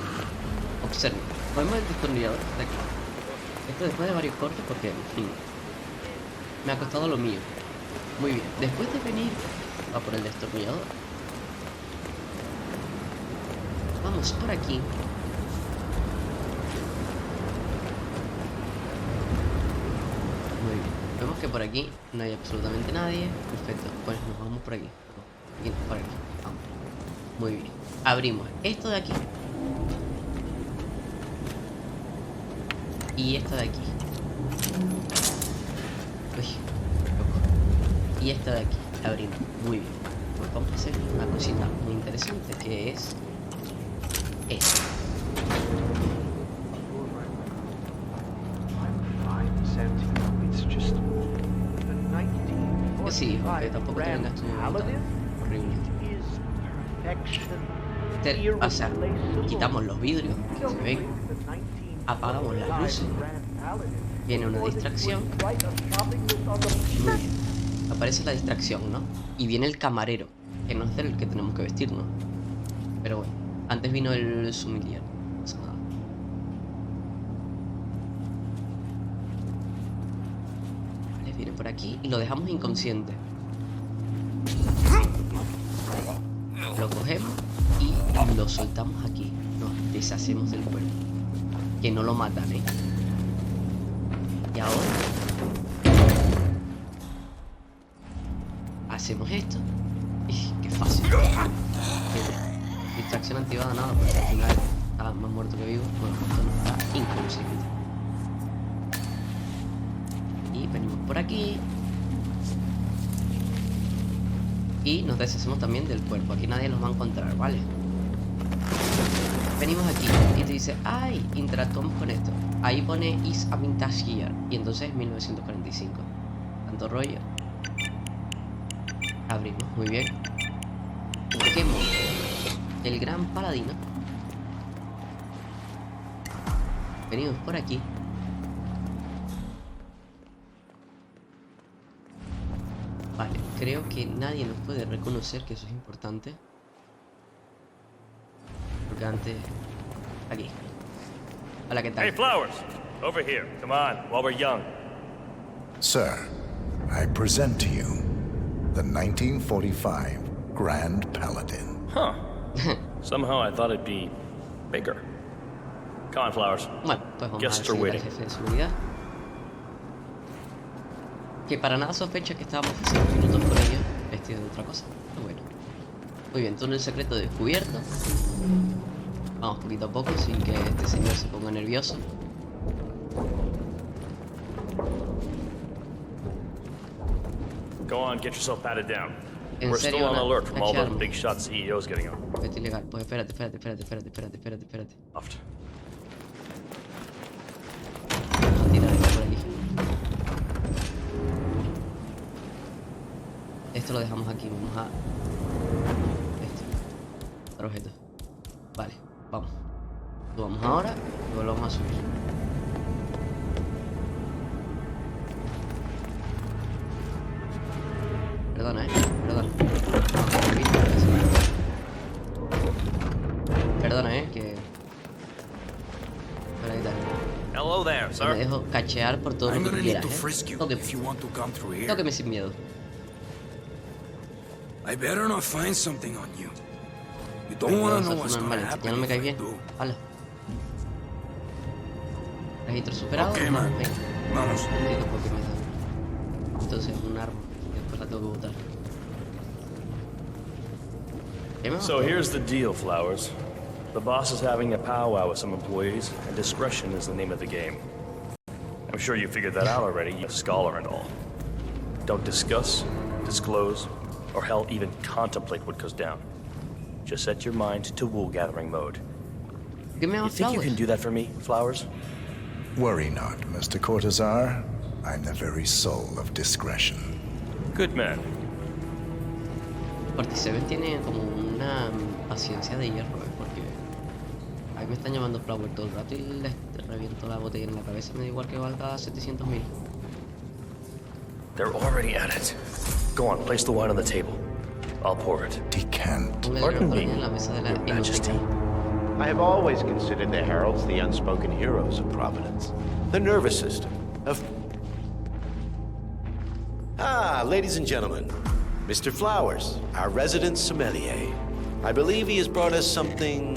Observen. Ponemos el destornillador de aquí. Esto después de varios cortes porque, en fin, me ha costado lo mío. Muy bien. Después de venir a por el destornillador, vamos por aquí. Muy bien. Vemos que por aquí no hay absolutamente nadie. Perfecto. Pues nos vamos por aquí. No, por aquí. Vamos. Muy bien. Abrimos esto de aquí. Y esto de aquí. Uy, loco. Y esto de aquí. Abrimos. Muy bien. Pues vamos a hacer una cosita muy interesante que es esto. Que sí, que tampoco te vengas tú horrible. O sea, quitamos los vidrios, ¿se ven? Apagamos las luces. Viene una distracción. Muy bien. Aparece la distracción, ¿no? Y viene el camarero, que no es el que tenemos que vestirnos. Pero bueno, antes vino el sumiller. No pasa nada. Vale, viene por aquí y lo dejamos inconsciente. Lo cogemos y lo soltamos aquí. Nos deshacemos del cuerpo. Que no lo matan, ¿eh? Y ahora hacemos esto. ¡Qué fácil! Distracción activada, nada, porque al final está más muerto que vivo. Bueno, esto no está inconsciente. Y venimos por aquí. Y nos deshacemos también del cuerpo. Aquí nadie los va a encontrar, ¿vale? Venimos aquí y te dice, ¡ay! Interactuamos con esto. Ahí pone is a vintage year. Y entonces es 1945. Tanto rollo. Abrimos, muy bien. Busquemos el gran paladino. Venimos por aquí. Vale, creo que nadie nos puede reconocer, que eso es importante. Porque antes... Aquí. Hola, ¿qué tal? Hey, Flowers! Over here. Come on, while we're young. Sir, I present to you the 1945 Grand Paladin. Huh. Somehow I thought it'd be bigger. Come on, Flowers. Bueno, pues vamos Guests a are decir al waiting. jefe de seguridad que para nada sospecha que estábamos hace unos minutos con ellos vestidos de otra cosa. Pero bueno. Muy bien, túnel secreto descubierto. Vamos poquito a poco sin que este señor se ponga nervioso. Go on, get yourself patted down. ¿En We're serio still on van a alert from all those cacharme? big shot CEOs getting out. Vete ilegal. Pues espérate. Left. Vamos a tirar esto por aquí. Esto lo dejamos aquí. Vamos a... Otro objeto. Vale, vamos. Lo vamos ahora y lo vamos a subir. Perdona, perdona. Perdona, que... Espera, ¿qué tal? Hello there, Me sir. dejo cachear por todo lo que quieras, Tóqueme sin miedo. I better not find something on you. You don't Venga, want to eso know fue what's normal, gonna ya happen no me if caes I bien. do. Hala. Registro superado. Ok, man. Vamos. No entiendo por qué me da. Entonces un arma. Y después la tengo que botar. ¿Qué me So mató? here's the deal, Flowers. The boss is having a powwow with some employees, and discretion is the name of the game. I'm sure you figured that out already, you're a scholar and all. Don't discuss, disclose, or hell, even contemplate what goes down. Just set your mind to wool-gathering mode. ¿Qué me You llama think you Flowers? can do that for me, Flowers? Worry not, Mr. Cortazar. I'm the very soul of discretion. Good man. Porque Seven tiene como una paciencia de hierro, porque Ahí me están llamando Flower todo el rato y les reviento la botella en la cabeza. Me da igual que valga 700.000. They're already at it. Go on, place the wine on the table. I'll pour it. Decant. Pardon me, En la mesa de la Your Majesty. I have always considered the heralds the unspoken heroes of Providence. The nervous system of... ladies and gentlemen, Mr. Flowers, our resident sommelier. I believe he has brought us something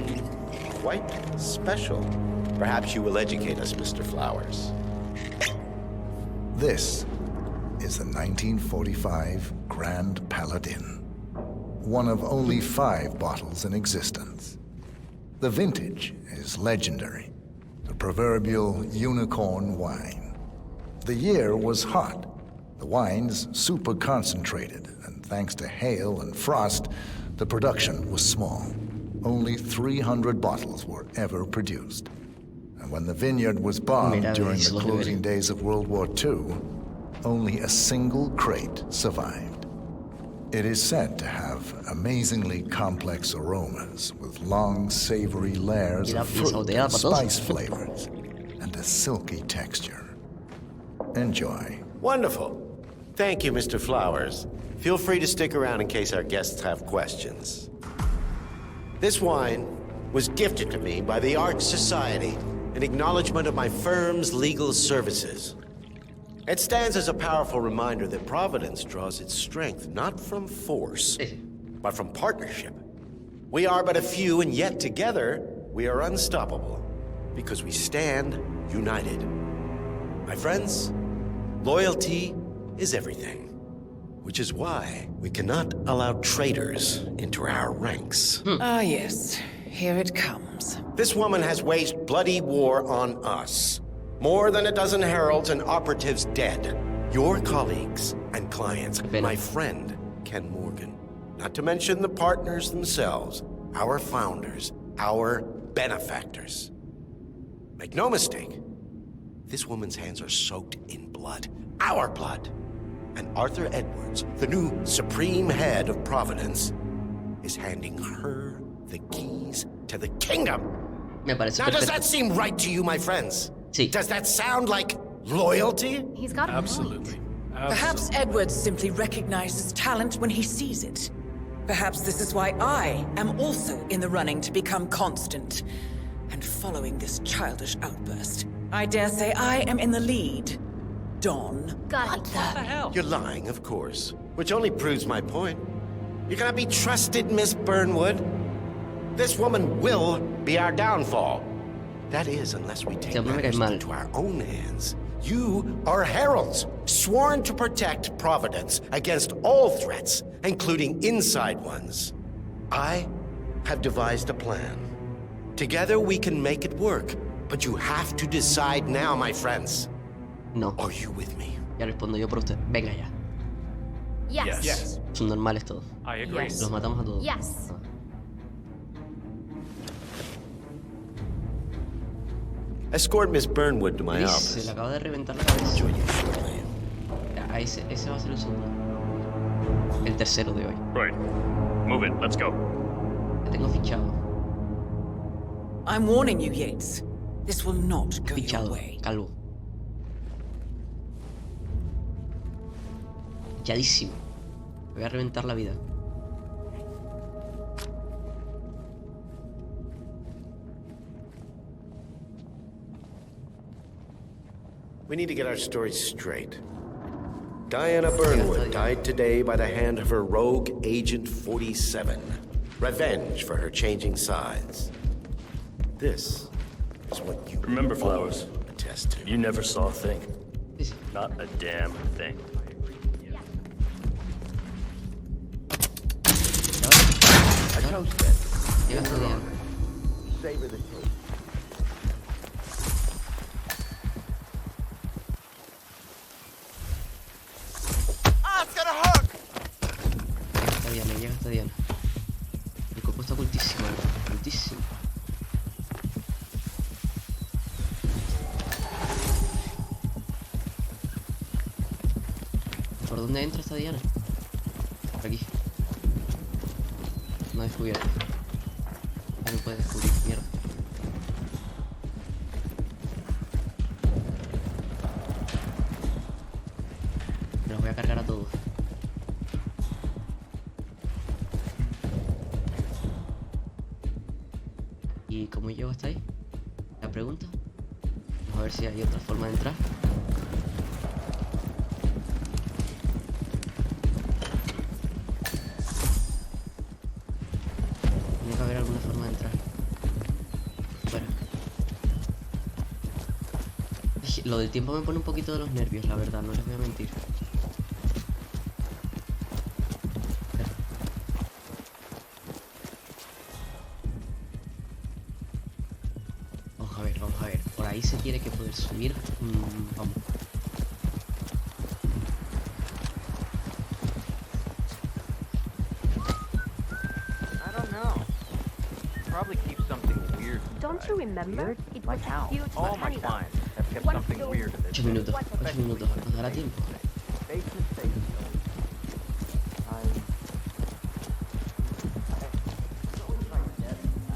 quite special. Perhaps you will educate us, Mr. Flowers. This is the 1945 Grand Paladin, one of only 5 bottles in existence. The vintage is legendary, the proverbial unicorn wine. The year was hot, the wine's super concentrated, and thanks to hail and frost, the production was small. Only 300 bottles were ever produced. And when the vineyard was bombed during the closing days of World War II, only a single crate survived. It is said to have amazingly complex aromas with long, savory layers of fruit and spice flavors and a silky texture. Enjoy. Wonderful. Thank you, Mr. Flowers. Feel free to stick around in case our guests have questions. This wine was gifted to me by the Art Society in acknowledgement of my firm's legal services. It stands as a powerful reminder that Providence draws its strength not from force, but from partnership. We are but a few, and yet together we are unstoppable because we stand united. My friends, loyalty is everything, which is why we cannot allow traitors into our ranks. Ah, yes. Here it comes. This woman has waged bloody war on us. More than a dozen heralds and operatives dead. Your colleagues and clients. My friend, Ken Morgan. Not to mention the partners themselves. Our founders. Our benefactors. Make no mistake. This woman's hands are soaked in blood. Our blood. And Arthur Edwards, the new supreme head of Providence, is handing her the keys to the kingdom. Now, does that seem right to you, my friends? Sí. Does that sound like loyalty? He's got Absolutely. Perhaps Edwards simply recognizes talent when he sees it. Perhaps this is why I am also in the running to become constant. And following this childish outburst, I dare say I am in the lead. Don. What the hell? You're lying, of course. Which only proves my point. You cannot be trusted, Miss Burnwood. This woman will be our downfall. That is, unless we take matters into our own hands. You are heralds, sworn to protect Providence against all threats, including inside ones. I have devised a plan. Together we can make it work, but you have to decide now, my friends. No. Are you with me? Ya respondo yo por usted. Venga ya. Yes. Yes. Son normales todos. I agree. Yes. Los matamos a todos. Yes. Escort Miss Burnwood to my Liz, office. se le acaba de reventar la cabeza. Ya, ese va a ser el segundo. El tercero de hoy. Right. Move it. Let's go. Ya tengo fichado. I'm warning you, Yates. This will not go your Fichado. way. Calvo. Fichadísimo. Me voy a reventar la vida. We need to get our stories straight. Diana Burnwood died today by the hand of her rogue Agent 47. Revenge for her changing sides. This is what you remember, Flowers. Attest to. You never saw a thing. Not a damn thing. A toast then. Llega hasta Diana. Savor the taste. Llega hasta Diana. El copo está ocultísimo, ocultísimo. ¿Por dónde entra esta Diana? Por aquí. No he descubierto. No me puede descubrir, mierda. ¿Y cómo llego hasta ahí? La pregunta. Vamos a ver si hay otra forma de entrar. Tiene que haber alguna forma de entrar. Bueno. Lo del tiempo me pone un poquito de los nervios, la verdad, no les voy a mentir. Vamos a ver. Por ahí se tiene que poder subir. Vamos. I don't know. Probably keep something weird. Don't you remember? It was a huge All my volcano. clients have kept something weird in 8 minutos, 8 minutos, nos dará tiempo.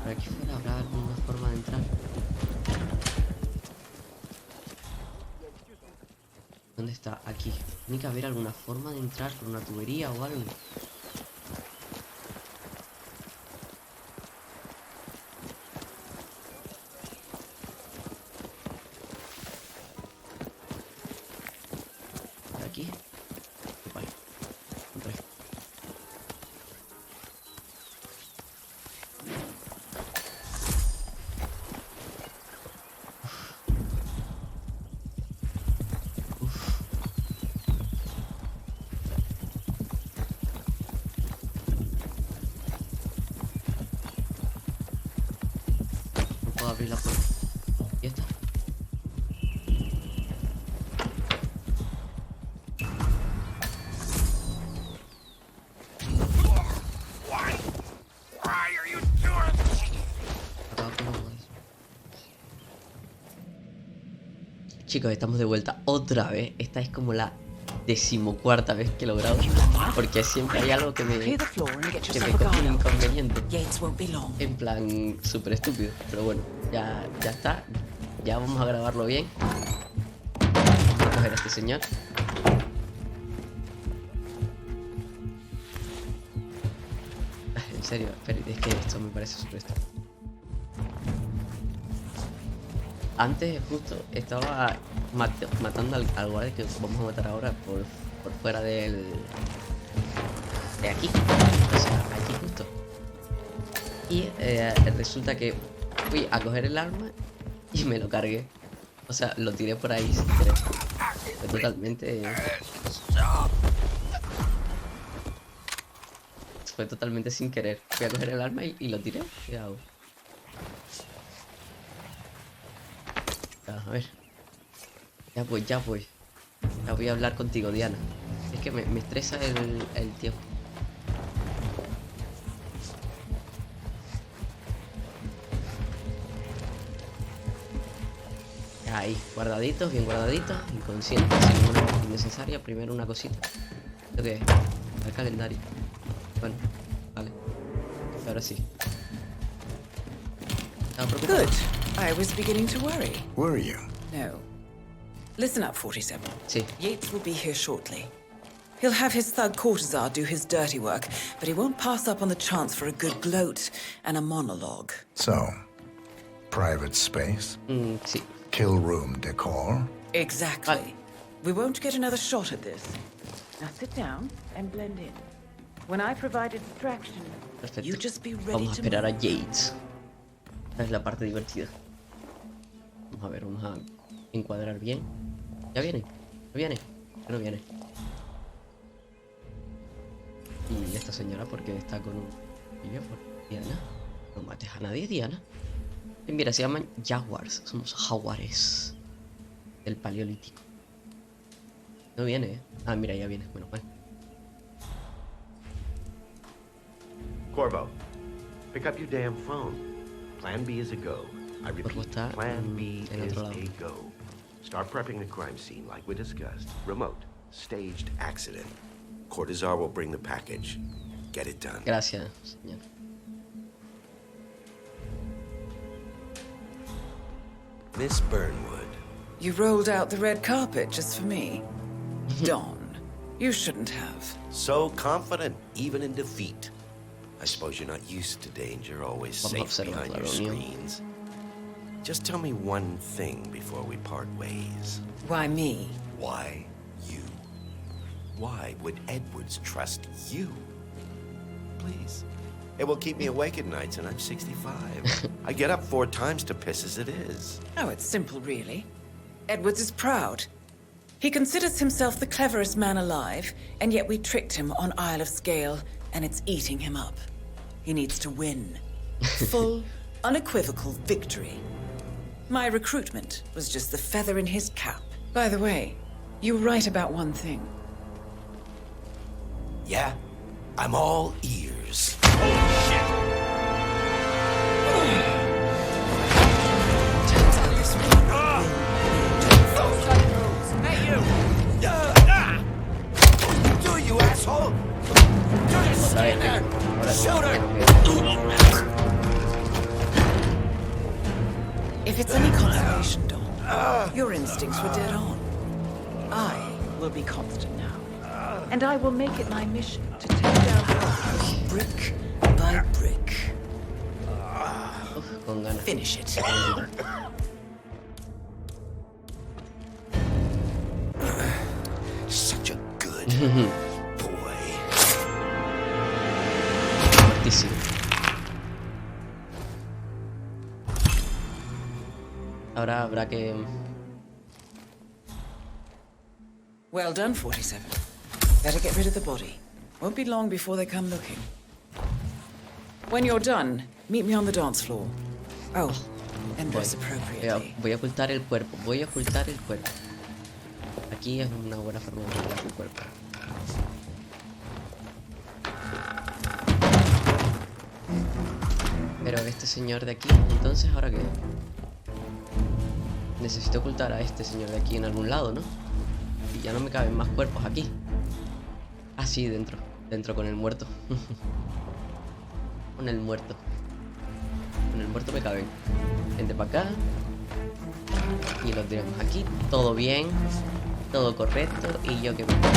Por aquí fuera habrá alguna forma de entrar. ¿Dónde está? Aquí. Tiene que haber alguna forma de entrar por una tubería o algo. Por aquí. Vale. Entré. No puedo abrir la puerta. ¿Y esta? Chicos, estamos de vuelta otra vez. Esta es como la 14ª vez que lo grabo, porque siempre hay algo que me coge un inconveniente. En plan, súper estúpido. Pero bueno, ya está. Ya vamos a grabarlo bien. Vamos a coger a este señor. En serio, pero es que esto me parece súper estúpido. Antes justo estaba matando al guardia que vamos a matar ahora por fuera de aquí. O sea, aquí justo. Y resulta que fui a coger el arma y me lo cargué. O sea, lo tiré por ahí sin querer. Fue totalmente sin querer. Fui a coger el arma y lo tiré. ¿Qué hago? A ver. Ya voy. Ya voy a hablar contigo, Diana. Es que me estresa el tiempo. Ahí, guardaditos, bien guardaditos. Inconscientes, sin ninguna innecesaria. Primero una cosita. ¿Lo que es? El calendario. Bueno, vale. Ahora sí. Good. I was beginning to worry. Were you? No. Listen up, 47. Sí. Yates will be here shortly. He'll have his thug Cortazar do his dirty work, but he won't pass up on the chance for a good gloat and a monologue. So, private space? Sí. Kill room decor? Exactly. We won't get another shot at this. Now sit down and blend in. When I provide a distraction, Perfecto. you just be ready Vamos a to esperar a move. Yates. Esta es la parte divertida. Vamos a ver, vamos a encuadrar bien. Ya viene. No viene. No viene. Y esta señora porque está con un pillo. Diana. No mates a nadie, Diana. Y mira, se llaman jaguars. Somos jaguares. Del paleolítico. No viene, Ah, mira, ya viene. Menos mal. Corvo, pick up your damn phone. Plan B is a go. I repeat, Plan B is a go. Start prepping the crime scene like we discussed. Remote, staged accident. Cortazar will bring the package. Get it done. Gracias, señor. Miss Burnwood. You rolled out the red carpet just for me. Don, you shouldn't have. So confident, even in defeat. I suppose you're not used to danger, always Vamos a safe observar behind la your reunión. screens. Just tell me one thing before we part ways. Why me? Why you? Why would Edwards trust you? Please. It will keep me awake at nights, and I'm 65. I get up 4 times to piss as it is. Oh, it's simple, really. Edwards is proud. He considers himself the cleverest man alive, and yet we tricked him on Isle of Scale, and it's eating him up. He needs to win. Full, unequivocal victory. My recruitment was just the feather in his cap. By the way, you were right about one thing. Yeah? I'm all ears. Hey, you! Do you, asshole! You're just stand there! Shoot her! If it's any consolation, Don, your instincts were dead on. I will be constant now. And I will make it my mission to take down Harvey brick by brick. Finish it. Such a good boy. Ahora habrá que... Well done, 47. Better get rid of the body. Won't be long before they come looking. When you're done, meet me on the dance floor. Oh, and dress appropriately. Voy a ocultar el cuerpo. Voy a ocultar el cuerpo. Aquí es una buena forma de ocultar el cuerpo. Pero este señor de aquí, entonces, ¿ahora qué? Necesito ocultar a este señor de aquí en algún lado, ¿no? Y ya no me caben más cuerpos aquí. Ah, sí, dentro. Dentro con el muerto. Con el muerto. Con el muerto me caben. Gente para acá. Y lo tiramos aquí. Todo bien. Todo correcto. Y yo que me voy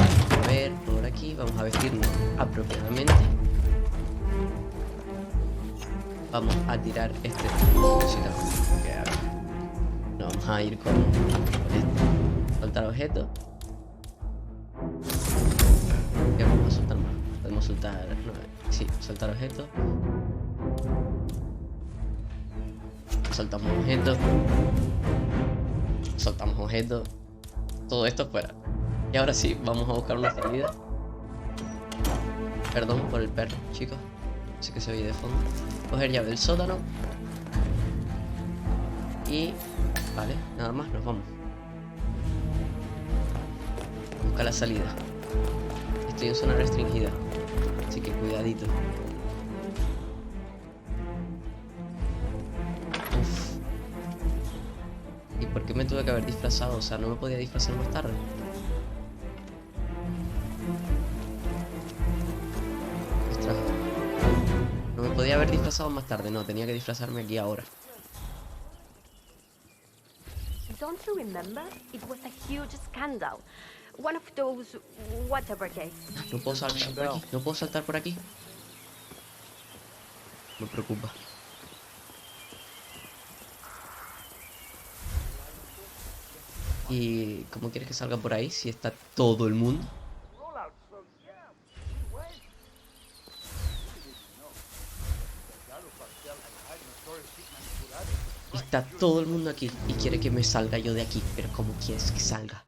a ver por aquí. Vamos a vestirnos apropiadamente. Vamos a tirar este. No, vamos a ir con este. Soltar objeto. ¿Qué vamos a soltar más? Podemos soltar... No, sí, soltar objeto. Soltamos objeto. Soltamos objeto. Todo esto fuera. Y ahora sí, vamos a buscar una salida. Perdón por el perro, chicos. Sé que se oye de fondo. Coger llave del sótano. Y... Vale, nada más, nos vamos. Busca la salida. Estoy en zona restringida, así que cuidadito. Uf. ¿Y por qué me tuve que haber disfrazado? O sea, no me podía disfrazar más tarde. Ostras. No me podía haber disfrazado más tarde, no, tenía que disfrazarme aquí ahora. Don't you remember? It was a huge scandal. One of those Watergate. No puedo saltar por aquí. No puedo saltar por aquí. Me preocupa. ¿Y cómo quieres que salga por ahí si está todo el mundo? Está todo el mundo aquí y quiere que me salga yo de aquí. Pero ¿cómo quieres que salga?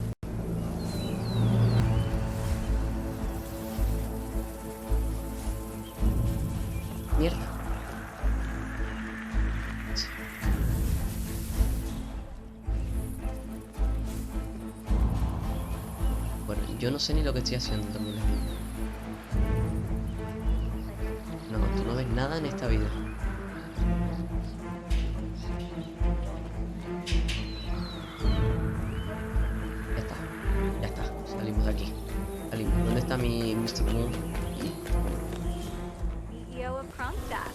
Mierda. Bueno, yo no sé ni lo que estoy haciendo también. No, tú no ves nada en esta vida. Ya está, salimos de aquí. Salimos. ¿Dónde está mi Mr. Moon? CEO of Kronstadt.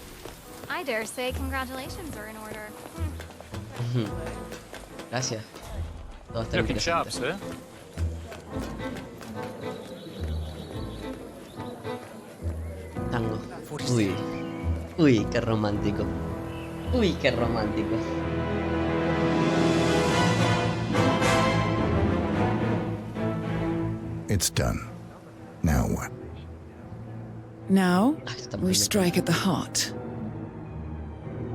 I dare say congratulations are in order. Gracias. Todo está Looking sharp, interesante. sir. Tango. Uy, uy, qué romántico. Uy, qué romántico. It's done. Now what? Now, we strike at the heart.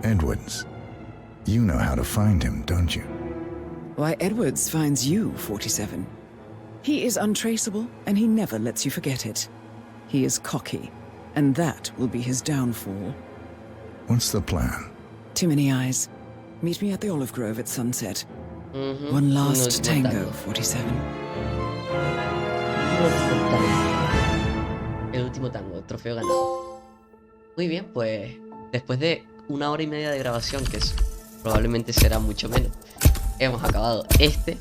Edwards. You know how to find him, don't you? Why, Edwards finds you, 47. He is untraceable, and he never lets you forget it. He is cocky, and that will be his downfall. What's the plan? Too many eyes. Meet me at the olive grove at sunset. Mm-hmm. One last tango, 47. El último tango, trofeo ganado. Muy bien, pues después de 1 hora y media de grabación, que probablemente será mucho menos, hemos acabado este.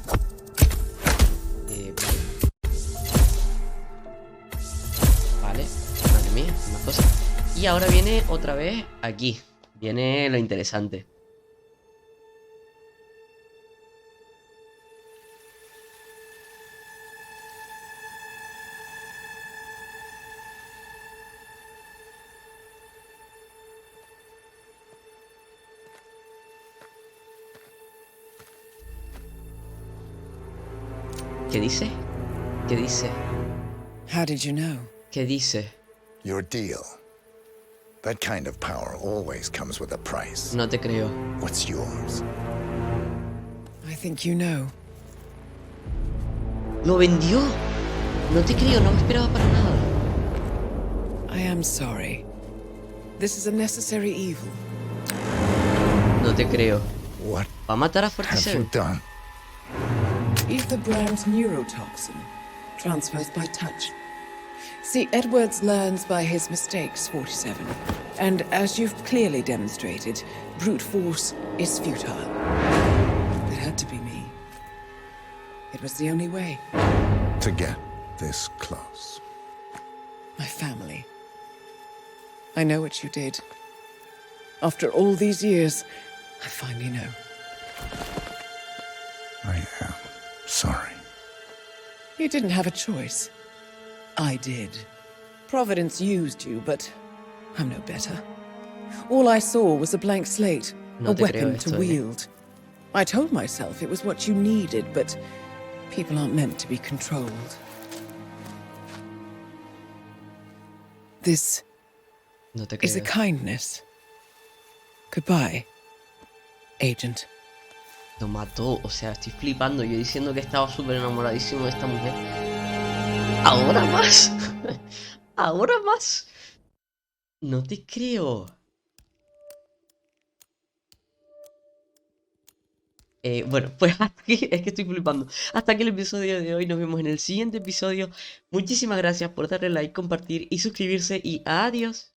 Vale, madre mía, más cosas. Y ahora viene otra vez aquí. Viene lo interesante. ¿Qué dice? ¿Qué dice? How did you know? ¿Qué dice? Your deal. That kind of power always comes with a price. No te creo. What's yours? I think you know. ¡Lo vendió! No te creo, no me esperaba para nada. I am sorry. This is a necessary evil. No te creo. What ¿Va a matar a have you 47? done? Ether brand neurotoxin transfers by touch. See, Edwards learns by his mistakes, 47. And as you've clearly demonstrated, brute force is futile. It had to be me. It was the only way. To get this close. My family. I know what you did. After all these years, I finally know. I am sorry. You didn't have a choice. I did. Providence used you, but I'm no better. All I saw was a blank slate, No a te creo weapon esto, to wield. I told myself it was what you needed, but people aren't meant to be controlled. This No te is a creo. kindness. Goodbye, Agent. Lo mató, o sea, estoy flipando. Yo diciendo que estaba súper enamoradísimo de esta mujer. ¿Ahora más? ¿Ahora más? No te creo. Bueno, pues hasta aquí, es que estoy flipando. Hasta aquí el episodio de hoy. Nos vemos en el siguiente episodio. Muchísimas gracias por darle like, compartir y suscribirse. Y adiós.